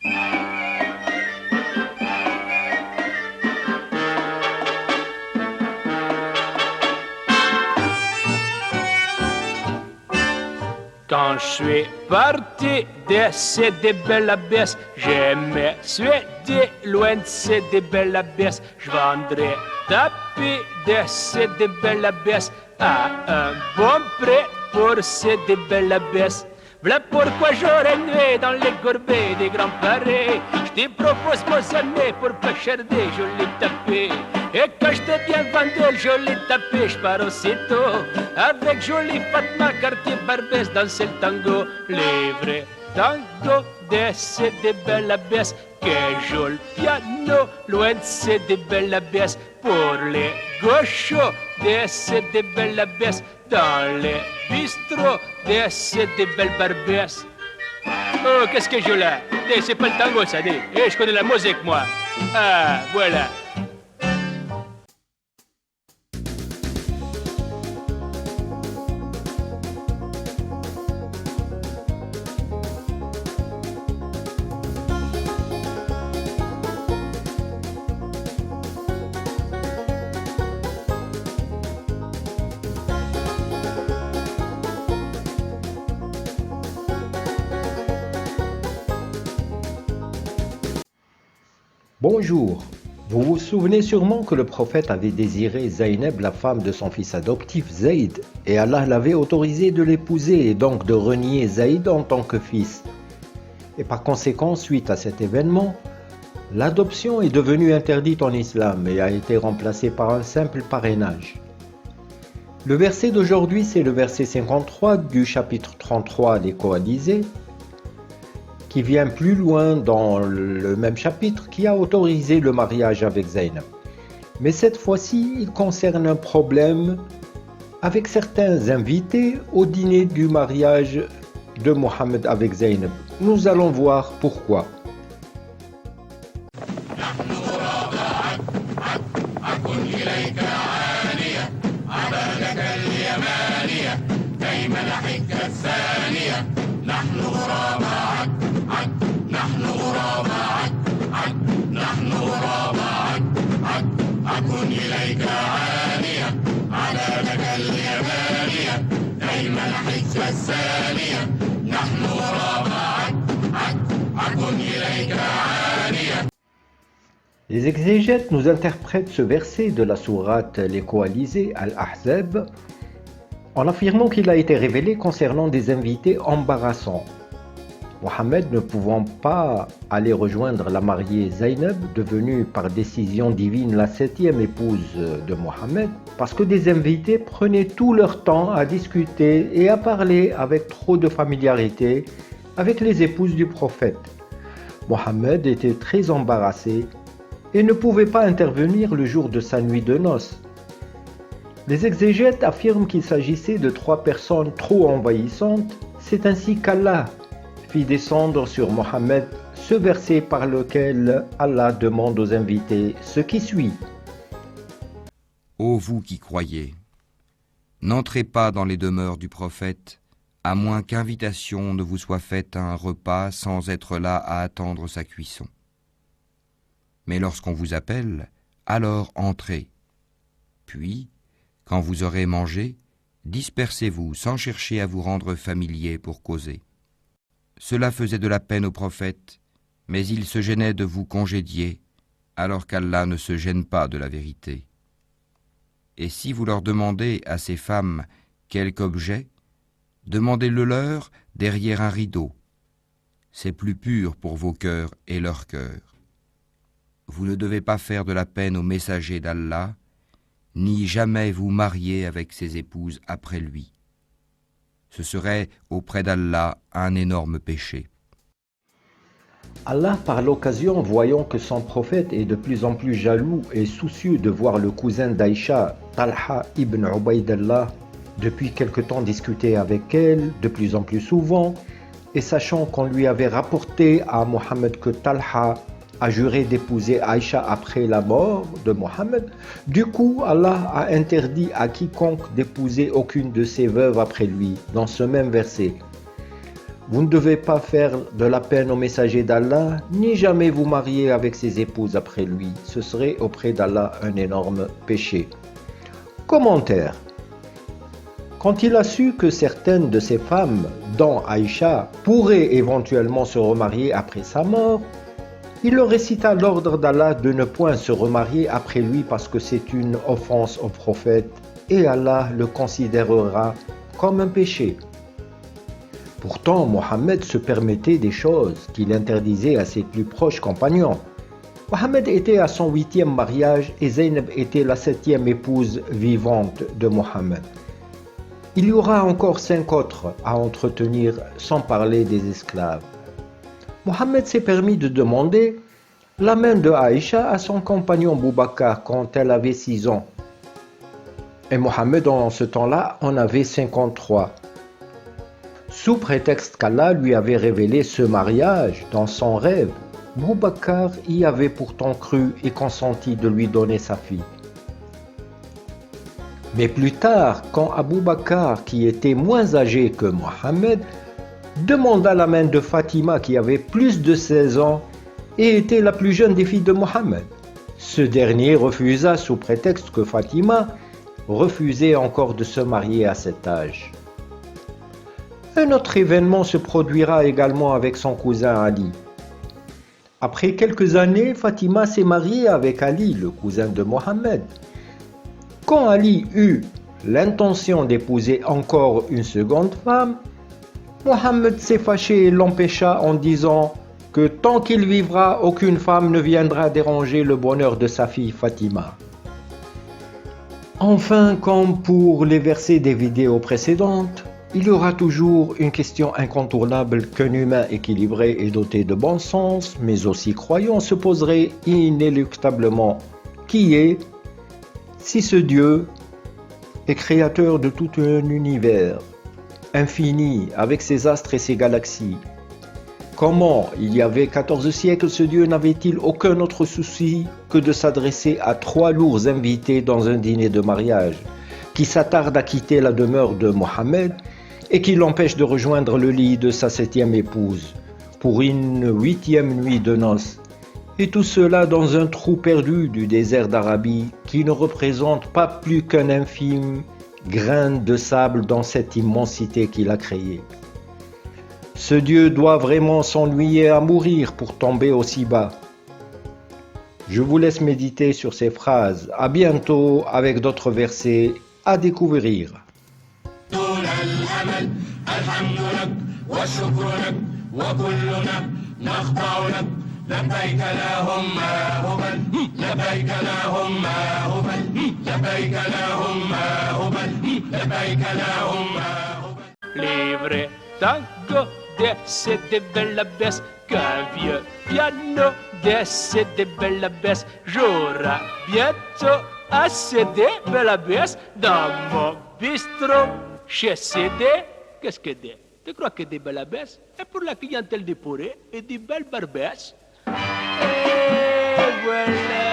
Quand je suis parti de ces belles abysses, je me suis dit loin de ces belles abysses, je vendrai tapis de ces belles abysses à un bon prix pour ces belles abysses. Voilà pourquoi j'aurais nué dans les gourbets des grands paris. Je te propose mes amis pour pas cher des jolis tapis. Et quand je t'ai bien vendu le joli tapis, je pars aussitôt avec jolie Fatma Cartier Barbès danser le tango. Les vrais tango de ces belles abysses que joue le piano loin de ces belles abysses. Pour les gauchos de ces belles abysses dans les bistrots de ces belles barbesses. Oh, qu'est-ce que je joue là? C'est pas le tango, ça dit. Et je connais la musique, moi. Ah, voilà. Bonjour, vous vous souvenez sûrement que le prophète avait désiré Zaynab, la femme de son fils adoptif Zayd, et Allah l'avait autorisé de l'épouser et donc de renier Zayd en tant que fils. Et par conséquent, suite à cet événement, l'adoption est devenue interdite en islam et a été remplacée par un simple parrainage. Le verset d'aujourd'hui, c'est le verset 53 du chapitre 33 des Coalisés, qui vient plus loin dans le même chapitre, qui a autorisé le mariage avec Zaynab. Mais cette fois-ci, il concerne un problème avec certains invités au dîner du mariage de Mohammed avec Zaynab. Nous allons voir pourquoi. Les exégètes nous interprètent ce verset de la sourate Les Coalisés, Al-Ahzab, en affirmant qu'il a été révélé concernant des invités embarrassants. Mohammed ne pouvant pas aller rejoindre la mariée Zaynab, devenue par décision divine la 7e épouse de Mohammed, parce que des invités prenaient tout leur temps à discuter et à parler avec trop de familiarité avec les épouses du prophète. Mohammed était très embarrassé et ne pouvait pas intervenir le jour de sa nuit de noces. Les exégètes affirment qu'il s'agissait de 3 personnes trop envahissantes. C'est ainsi qu'Allah fit descendre sur Mohammed ce verset par lequel Allah demande aux invités ce qui suit. Ô vous qui croyez, n'entrez pas dans les demeures du prophète, à moins qu'invitation ne vous soit faite à un repas sans être là à attendre sa cuisson. Mais lorsqu'on vous appelle, alors entrez. Puis, quand vous aurez mangé, dispersez-vous sans chercher à vous rendre familier pour causer. Cela faisait de la peine au prophète, mais il se gênait de vous congédier, alors qu'Allah ne se gêne pas de la vérité. Et si vous leur demandez à ces femmes quelque objet, demandez-le leur derrière un rideau. C'est plus pur pour vos cœurs et leurs cœurs. Vous ne devez pas faire de la peine aux messagers d'Allah, ni jamais vous marier avec ses épouses après lui. Ce serait auprès d'Allah un énorme péché. Allah, par l'occasion, voyant que son prophète est de plus en plus jaloux et soucieux de voir le cousin d'Aïcha, Talha ibn Ubaydallah, depuis quelque temps discuter avec elle, de plus en plus souvent, et sachant qu'on lui avait rapporté à Mohammed que Talha a juré d'épouser Aïcha après la mort de Mohammed, du coup Allah a interdit à quiconque d'épouser aucune de ses veuves après lui, dans ce même verset. vous ne devez pas faire de la peine au messager d'Allah, ni jamais vous marier avec ses épouses après lui. Ce serait auprès d'Allah un énorme péché. Commentaire. Quand il a su que certaines de ses femmes, dont Aïcha, pourraient éventuellement se remarier après sa mort, il leur récita l'ordre d'Allah de ne point se remarier après lui parce que c'est une offense au prophète et Allah le considérera comme un péché. Pourtant, Mohammed se permettait des choses qu'il interdisait à ses plus proches compagnons. Mohammed était à son 8e mariage et Zaynab était la 7e épouse vivante de Mohammed. Il y aura encore 5 autres à entretenir sans parler des esclaves. Mohammed s'est permis de demander la main de Aïcha à son compagnon Boubacar quand elle avait 6 ans. Et Mohammed en ce temps-là en avait 53. Sous prétexte qu'Allah lui avait révélé ce mariage dans son rêve, Boubacar y avait pourtant cru et consenti de lui donner sa fille. Mais plus tard, quand Abou Bakr, qui était moins âgé que Mohammed, demanda la main de Fatima qui avait plus de 16 ans et était la plus jeune des filles de Mohammed, ce dernier refusa sous prétexte que Fatima refusait encore de se marier à cet âge. Un autre événement se produira également avec son cousin Ali. Après quelques années, Fatima s'est mariée avec Ali, le cousin de Mohammed. Quand Ali eut l'intention d'épouser encore une seconde femme, Mohammed s'est fâché et l'empêcha en disant que tant qu'il vivra, aucune femme ne viendra déranger le bonheur de sa fille Fatima. Enfin, comme pour les versets des vidéos précédentes, il y aura toujours une question incontournable qu'un humain équilibré et doté de bon sens, mais aussi croyant, se poserait inéluctablement, qui est, si ce Dieu est créateur de tout un univers infini avec ses astres et ses galaxies, comment, il y avait 14 siècles, ce Dieu n'avait-il aucun autre souci que de s'adresser à 3 lourds invités dans un dîner de mariage, qui s'attardent à quitter la demeure de Mohammed et qui l'empêchent de rejoindre le lit de sa 7e épouse pour une 8e nuit de noces, et tout cela dans un trou perdu du désert d'Arabie qui ne représente pas plus qu'un infime grain de sable dans cette immensité qu'il a créée. Ce Dieu doit vraiment s'ennuyer à mourir pour tomber aussi bas. Je vous laisse méditer sur ces phrases. À bientôt avec d'autres versets à découvrir. لبيك اللهم هبل لبيك اللهم هبل لبيك اللهم هبل لبيك اللهم هبل Livre tango d'essai de belle baisse qu'un vieux piano d'essai de belle baisse j'aurai bientôt assez de belle baisse dans mon bistrot chez CD. Qu'est-ce que c'est? Tu crois que des belles baisses est pour la clientèle des pourrés et des belles barbesses? Et voilà.